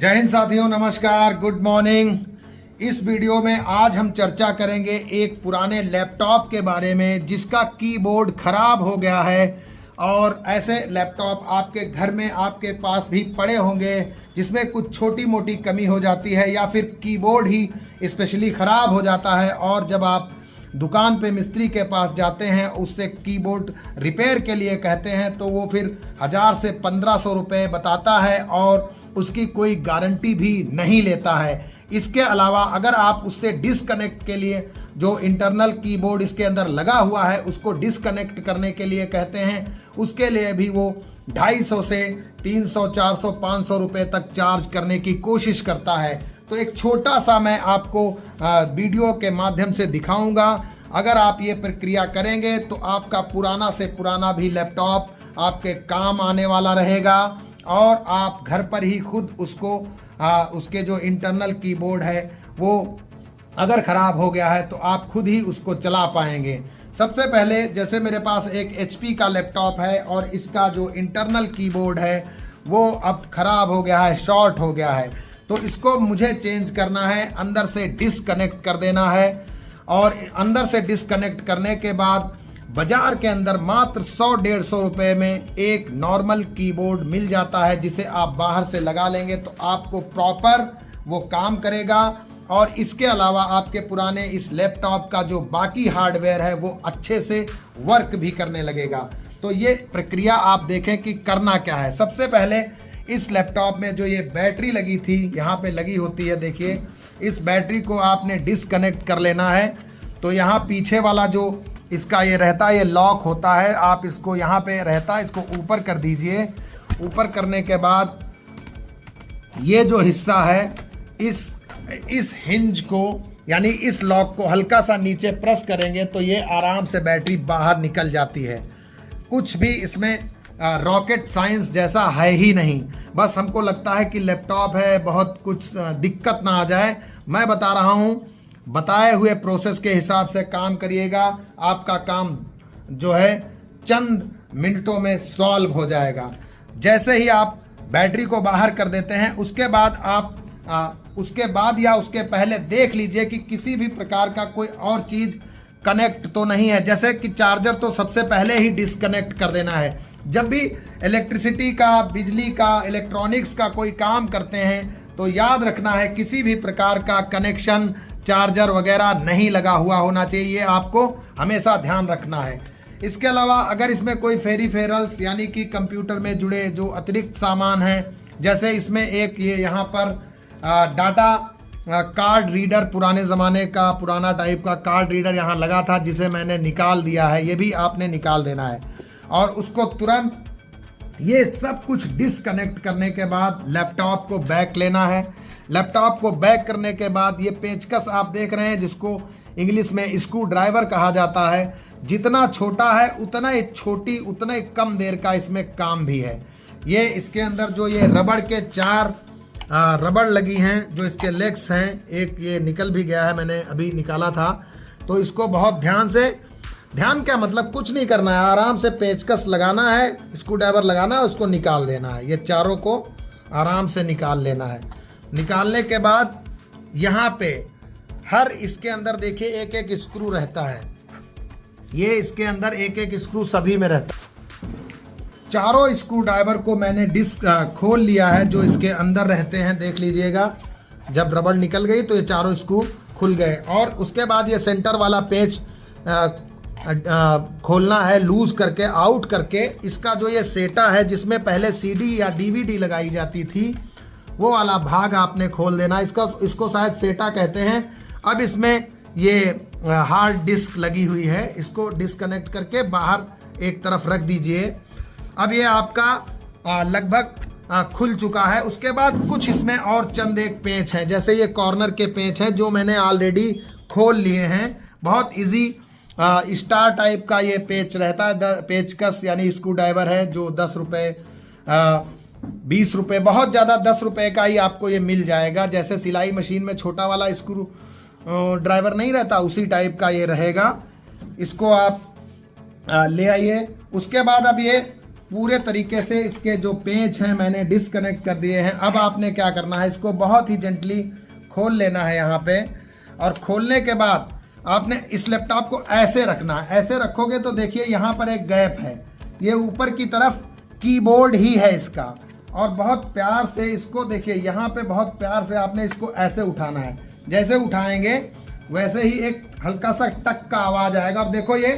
जय हिंद साथियों, नमस्कार, गुड मॉर्निंग। इस वीडियो में आज हम चर्चा करेंगे एक पुराने लैपटॉप के बारे में जिसका कीबोर्ड खराब हो गया है। और ऐसे लैपटॉप आपके घर में आपके पास भी पड़े होंगे जिसमें कुछ छोटी मोटी कमी हो जाती है या फिर कीबोर्ड ही स्पेशली ख़राब हो जाता है। और जब आप दुकान पे मिस्त्री के पास जाते हैं, उससे कीबोर्ड रिपेयर के लिए कहते हैं, तो वो फिर 1000 से 1500 रुपये बताता है और उसकी कोई गारंटी भी नहीं लेता है। इसके अलावा अगर आप उससे डिसकनेक्ट के लिए जो इंटरनल कीबोर्ड इसके अंदर लगा हुआ है उसको डिसकनेक्ट करने के लिए कहते हैं, उसके लिए भी वो 250 से 300, 400, 500 रुपये तक चार्ज करने की कोशिश करता है। तो एक छोटा सा मैं आपको वीडियो के माध्यम से दिखाऊंगा। अगर आप ये प्रक्रिया करेंगे तो आपका पुराना से पुराना भी लैपटॉप आपके काम आने वाला रहेगा और आप घर पर ही खुद उसको उसके जो इंटरनल कीबोर्ड है वो अगर ख़राब हो गया है तो आप खुद ही उसको चला पाएंगे। सबसे पहले जैसे मेरे पास एक HP का लैपटॉप है और इसका जो इंटरनल कीबोर्ड है वो अब ख़राब हो गया है, शॉर्ट हो गया है। तो इसको मुझे चेंज करना है, अंदर से डिसकनेक्ट कर देना है। और अंदर से डिसकनेक्ट करने के बाद बाजार के अंदर मात्र 100-150 रुपये में एक नॉर्मल कीबोर्ड मिल जाता है जिसे आप बाहर से लगा लेंगे तो आपको प्रॉपर वो काम करेगा। और इसके अलावा आपके पुराने इस लैपटॉप का जो बाकी हार्डवेयर है वो अच्छे से वर्क भी करने लगेगा। तो ये प्रक्रिया आप देखें कि करना क्या है। सबसे पहले इस लैपटॉप में जो ये बैटरी लगी थी, यहाँ पे लगी होती है, देखिए, इस बैटरी को आपने डिसकनेक्ट कर लेना है। तो यहाँ पीछे वाला जो इसका ये रहता है, ये लॉक होता है, आप इसको यहाँ पे रहता है, इसको ऊपर कर दीजिए। ऊपर करने के बाद ये जो हिस्सा है इस हिंज को यानी इस लॉक को हल्का सा नीचे प्रेस करेंगे तो ये आराम से बैटरी बाहर निकल जाती है। कुछ भी इसमें रॉकेट साइंस जैसा है ही नहीं, बस हमको लगता है कि लैपटॉप है, बहुत कुछ दिक्कत ना आ जाए। मैं बता रहा हूँ, बताए हुए प्रोसेस के हिसाब से काम करिएगा, आपका काम जो है चंद मिनटों में सॉल्व हो जाएगा। जैसे ही आप बैटरी को बाहर कर देते हैं उसके बाद आप उसके बाद या उसके पहले देख लीजिए कि किसी भी प्रकार का कोई और चीज़ कनेक्ट तो नहीं है। जैसे कि चार्जर तो सबसे पहले ही डिसकनेक्ट कर देना है। जब भी इलेक्ट्रिसिटी का, बिजली का, इलेक्ट्रॉनिक्स का कोई काम करते हैं तो याद रखना है किसी भी प्रकार का कनेक्शन, चार्जर वगैरह नहीं लगा हुआ होना चाहिए, ये आपको हमेशा ध्यान रखना है। इसके अलावा अगर इसमें कोई फेरिफेरल्स यानी कि कंप्यूटर में जुड़े जो अतिरिक्त सामान हैं, जैसे इसमें एक ये यहाँ पर डाटा कार्ड रीडर, पुराने ज़माने का पुराना टाइप का कार्ड रीडर यहाँ लगा था जिसे मैंने निकाल दिया है, ये भी आपने निकाल देना है। और उसको तुरंत ये सब कुछ डिसकनेक्ट करने के बाद लैपटॉप को बैक लेना है। लैपटॉप को बैक करने के बाद ये पेचकस आप देख रहे हैं जिसको इंग्लिश में स्क्रू ड्राइवर कहा जाता है, जितना छोटा है उतना ही छोटी, उतना ही कम देर का इसमें काम भी है। ये इसके अंदर जो ये रबड़ के 4 रबड़ लगी हैं, जो इसके लेग्स हैं, एक ये निकल भी गया है, मैंने अभी निकाला था। तो इसको बहुत ध्यान क्या मतलब कुछ नहीं करना है, आराम से पेचकस लगाना है, स्क्रू ड्राइवर लगाना है, उसको निकाल देना है। ये चारों को आराम से निकाल लेना है। निकालने के बाद यहाँ पे हर इसके अंदर देखिए एक एक स्क्रू रहता है, ये इसके अंदर एक एक स्क्रू सभी में रहता है। चारों स्क्रू ड्राइवर को मैंने खोल लिया है जो इसके अंदर रहते हैं, देख लीजिएगा। जब रबड़ निकल गई तो ये चारों स्क्रू खुल गए। और उसके बाद ये सेंटर वाला पेच खोलना है, लूज करके, आउट करके। इसका जो ये सेटा है जिसमें पहले CD या DVD लगाई जाती थी, वो वाला भाग आपने खोल देना। इसको शायद सेटा कहते हैं। अब इसमें ये हार्ड डिस्क लगी हुई है, इसको डिसकनेक्ट करके बाहर एक तरफ रख दीजिए। अब ये आपका लगभग खुल चुका है। उसके बाद कुछ इसमें और चंद एक पेच हैं, जैसे ये कॉर्नर के पेच हैं जो मैंने ऑलरेडी खोल लिए हैं। बहुत इजी स्टार टाइप का ये पेच रहता है, पेचकस यानी स्क्रू ड्राइवर है जो 10 रुपये 20 रुपये, बहुत ज़्यादा 10 रुपये का ही आपको ये मिल जाएगा। जैसे सिलाई मशीन में छोटा वाला स्क्रू ड्राइवर नहीं रहता, उसी टाइप का ये रहेगा। इसको आप ले आइए। उसके बाद अब ये पूरे तरीके से इसके जो पेंच हैं मैंने डिसकनेक्ट कर दिए हैं। अब आपने क्या करना है, इसको बहुत ही जेंटली खोल लेना है यहाँ पे, और खोलने के बाद आपने इस लैपटॉप को ऐसे रखना है। ऐसे रखोगे तो देखिए यहाँ पर एक गैप है, ये ऊपर की तरफ कीबोर्ड ही है इसका, और बहुत प्यार से इसको देखिए यहाँ पे बहुत प्यार से आपने इसको ऐसे उठाना है। जैसे उठाएंगे वैसे ही एक हल्का सा टक का आवाज आएगा। और देखो ये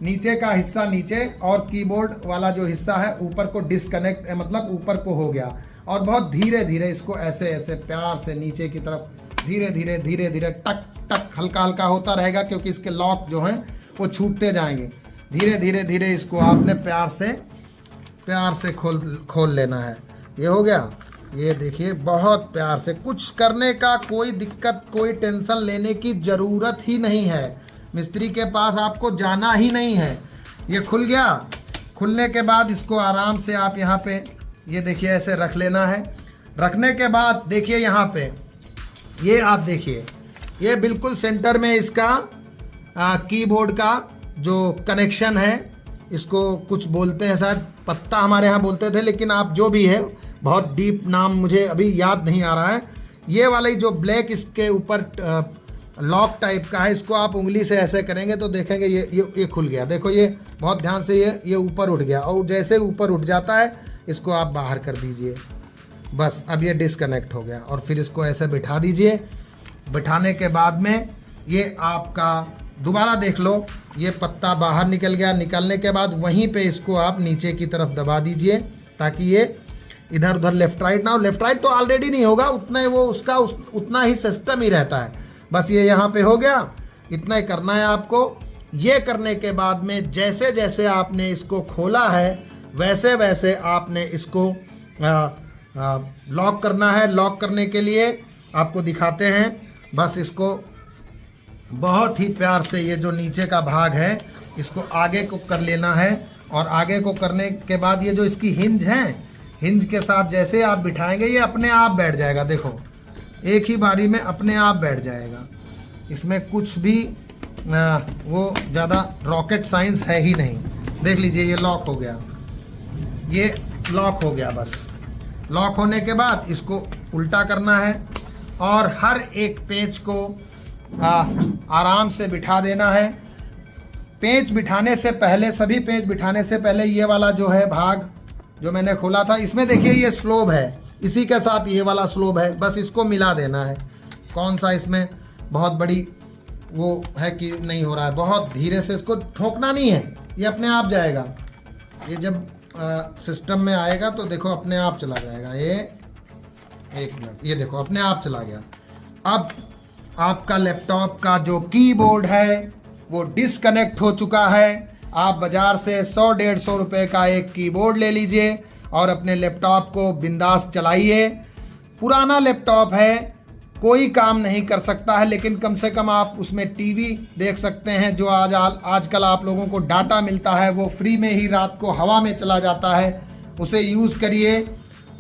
नीचे का हिस्सा नीचे और कीबोर्ड वाला जो हिस्सा है ऊपर को डिसकनेक्ट, मतलब ऊपर को हो गया। और बहुत धीरे धीरे इसको ऐसे ऐसे प्यार से नीचे की तरफ धीरे धीरे टक टक हल्का हल्का होता रहेगा, क्योंकि इसके लॉक जो हैं वो छूटते जाएंगे। धीरे धीरे इसको आपने प्यार से खोल लेना है। ये हो गया, ये देखिए बहुत प्यार से। कुछ करने का कोई दिक्कत, कोई टेंशन लेने की ज़रूरत ही नहीं है, मिस्त्री के पास आपको जाना ही नहीं है। ये खुल गया। खुलने के बाद इसको आराम से आप यहाँ पे ये देखिए ऐसे रख लेना है। रखने के बाद देखिए यहाँ पे ये आप देखिए, ये बिल्कुल सेंटर में इसका कीबोर्ड का जो कनेक्शन है, इसको कुछ बोलते हैं शायद पत्ता हमारे यहाँ बोलते थे, लेकिन आप जो भी है, बहुत डीप नाम मुझे अभी याद नहीं आ रहा है। ये वाली जो ब्लैक इसके ऊपर लॉक टाइप का है, इसको आप उंगली से ऐसे करेंगे तो देखेंगे ये खुल गया। देखो ये बहुत ध्यान से ये ऊपर उठ गया, और जैसे ऊपर उठ जाता है इसको आप बाहर कर दीजिए। बस अब ये डिसकनेक्ट हो गया। और फिर इसको ऐसे बिठा दीजिए। बिठाने के बाद में ये आपका दोबारा देख लो, ये पत्ता बाहर निकल गया। निकलने के बाद वहीं पे इसको आप नीचे की तरफ दबा दीजिए, ताकि ये इधर उधर लेफ्ट राइट ना हो। लेफ्ट राइट तो ऑलरेडी नहीं होगा, उतना ही वो उसका उतना ही सिस्टम ही रहता है। बस ये यहाँ पे हो गया, इतना ही करना है आपको। ये करने के बाद में जैसे जैसे आपने इसको खोला है वैसे वैसे आपने इसको लॉक करना है। लॉक करने के लिए आपको दिखाते हैं। बस इसको बहुत ही प्यार से ये जो नीचे का भाग है इसको आगे को कर लेना है, और आगे को करने के बाद ये जो इसकी हिंज है, हिंज के साथ जैसे आप बिठाएंगे ये अपने आप बैठ जाएगा। देखो एक ही बारी में अपने आप बैठ जाएगा। इसमें कुछ भी वो ज़्यादा रॉकेट साइंस है ही नहीं। देख लीजिए ये लॉक हो गया, ये लॉक हो गया। बस लॉक होने के बाद इसको उल्टा करना है और हर एक पेच को आराम से बिठा देना है। पेंच बिठाने से पहले, सभी पेंच बिठाने से पहले ये वाला जो है भाग जो मैंने खोला था, इसमें देखिए ये स्लोब है, इसी के साथ ये वाला स्लोब है। बस इसको मिला देना है। कौन सा इसमें बहुत बड़ी वो है कि नहीं हो रहा है, बहुत धीरे से इसको ठोकना नहीं है, ये अपने आप जाएगा। ये जब सिस्टम में आएगा तो देखो अपने आप चला जाएगा। ये एक मिनट, ये देखो अपने आप चला गया। अब आपका लैपटॉप का जो कीबोर्ड है वो डिसकनेक्ट हो चुका है। आप बाज़ार से 100-150 रुपये का एक कीबोर्ड ले लीजिए और अपने लैपटॉप को बिंदास चलाइए। पुराना लैपटॉप है, कोई काम नहीं कर सकता है, लेकिन कम से कम आप उसमें टीवी देख सकते हैं। जो आजकल आप लोगों को डाटा मिलता है वो फ्री में ही रात को हवा में चला जाता है, उसे यूज़ करिए।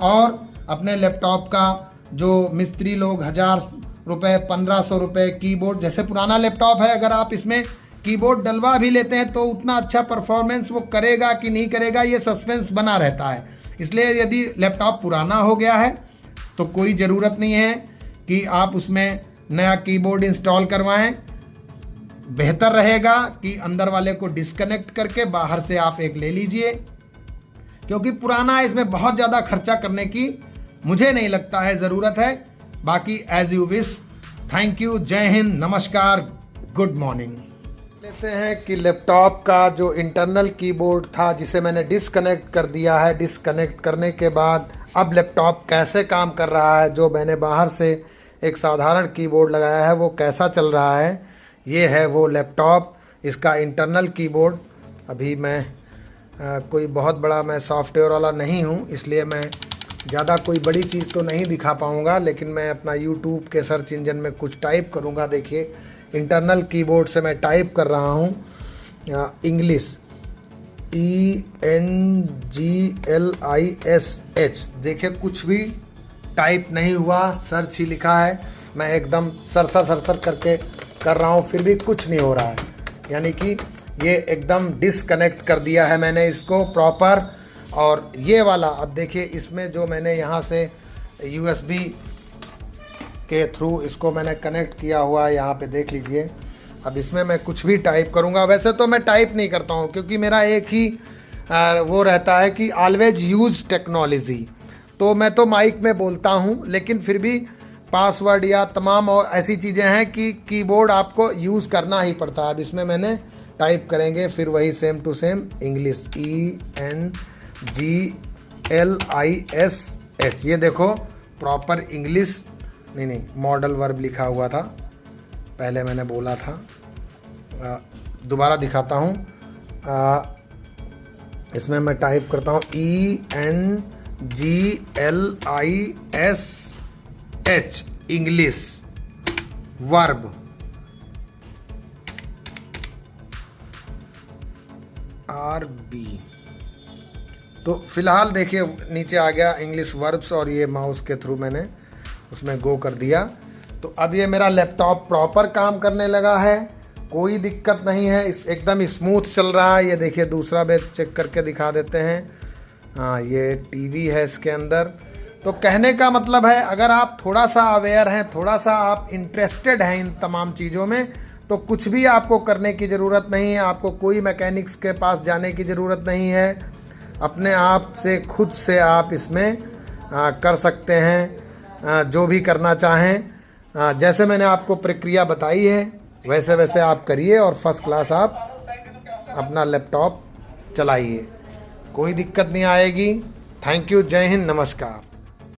और अपने लैपटॉप का जो मिस्त्री लोग 1000 रुपये 1500 रुपये कीबोर्ड, जैसे पुराना लैपटॉप है, अगर आप इसमें कीबोर्ड डलवा भी लेते हैं तो उतना अच्छा परफॉर्मेंस वो करेगा कि नहीं करेगा, ये सस्पेंस बना रहता है। इसलिए यदि लैपटॉप पुराना हो गया है तो कोई ज़रूरत नहीं है कि आप उसमें नया कीबोर्ड इंस्टॉल करवाएं। बेहतर रहेगा कि अंदर वाले को डिस्कनेक्ट करके बाहर से आप एक ले लीजिए, क्योंकि पुराना है, इसमें बहुत ज़्यादा खर्चा करने की मुझे नहीं लगता है ज़रूरत है। बाकी as you wish. Thank you, जय हिंद, नमस्कार, गुड मॉर्निंग। लेते हैं कि लैपटॉप का जो इंटरनल कीबोर्ड था जिसे मैंने डिस्कनेक्ट कर दिया है, डिस्कनेक्ट करने के बाद अब लैपटॉप कैसे काम कर रहा है, जो मैंने बाहर से एक साधारण कीबोर्ड लगाया है वो कैसा चल रहा है। ये है वो लैपटॉप, इसका इंटरनल कीबोर्ड। अभी मैं कोई बहुत बड़ा मैं सॉफ्टवेयर वाला नहीं हूँ, इसलिए मैं ज़्यादा कोई बड़ी चीज़ तो नहीं दिखा पाऊँगा, लेकिन मैं अपना यूट्यूब के सर्च इंजन में कुछ टाइप करूँगा। देखिए इंटरनल कीबोर्ड से मैं टाइप कर रहा हूँ इंग्लिश, ENGLISH। देखिए कुछ भी टाइप नहीं हुआ, सर्च ही लिखा है। मैं एकदम सरसर करके कर रहा हूँ, फिर भी कुछ नहीं हो रहा है। यानी कि ये एकदम डिस्कनेक्ट कर दिया है मैंने इसको प्रॉपर। और ये वाला अब देखिए, इसमें जो मैंने यहाँ से USB के थ्रू इसको मैंने कनेक्ट किया हुआ है, यहाँ पे देख लीजिए। अब इसमें मैं कुछ भी टाइप करूँगा, वैसे तो मैं टाइप नहीं करता हूँ क्योंकि मेरा एक ही वो रहता है कि ऑलवेज यूज़ टेक्नोलॉजी, तो मैं तो माइक में बोलता हूँ, लेकिन फिर भी पासवर्ड या तमाम और ऐसी चीज़ें हैं कि कीबोर्ड आपको यूज़ करना ही पड़ता है। अब इसमें मैंने टाइप करेंगे फिर वही same to same English, ENGLISH। ये देखो प्रॉपर इंग्लिश, नहीं मॉडल वर्ब लिखा हुआ था, पहले मैंने बोला था। दोबारा दिखाता हूँ, इसमें मैं टाइप करता हूँ ENGLISH इंग्लिश वर्ब, RB। तो फिलहाल देखिए नीचे आ गया इंग्लिश वर्ब्स, और ये माउस के थ्रू मैंने उसमें गो कर दिया। तो अब ये मेरा लैपटॉप प्रॉपर काम करने लगा है, कोई दिक्कत नहीं है, इस एकदम स्मूथ चल रहा है। ये देखिए दूसरा बेस चेक करके दिखा देते हैं। हाँ, ये टीवी है इसके अंदर। तो कहने का मतलब है, अगर आप थोड़ा सा अवेयर हैं, थोड़ा सा आप इंटरेस्टेड हैं इन तमाम चीज़ों में, तो कुछ भी आपको करने की ज़रूरत नहीं है, आपको कोई मैकेनिक्स के पास जाने की ज़रूरत नहीं है। अपने आप से खुद से आप इसमें कर सकते हैं जो भी करना चाहें। जैसे मैंने आपको प्रक्रिया बताई है वैसे वैसे आप करिए और फर्स्ट क्लास आप अपना लैपटॉप चलाइए, कोई दिक्कत नहीं आएगी। थैंक यू, जय हिंद, नमस्कार।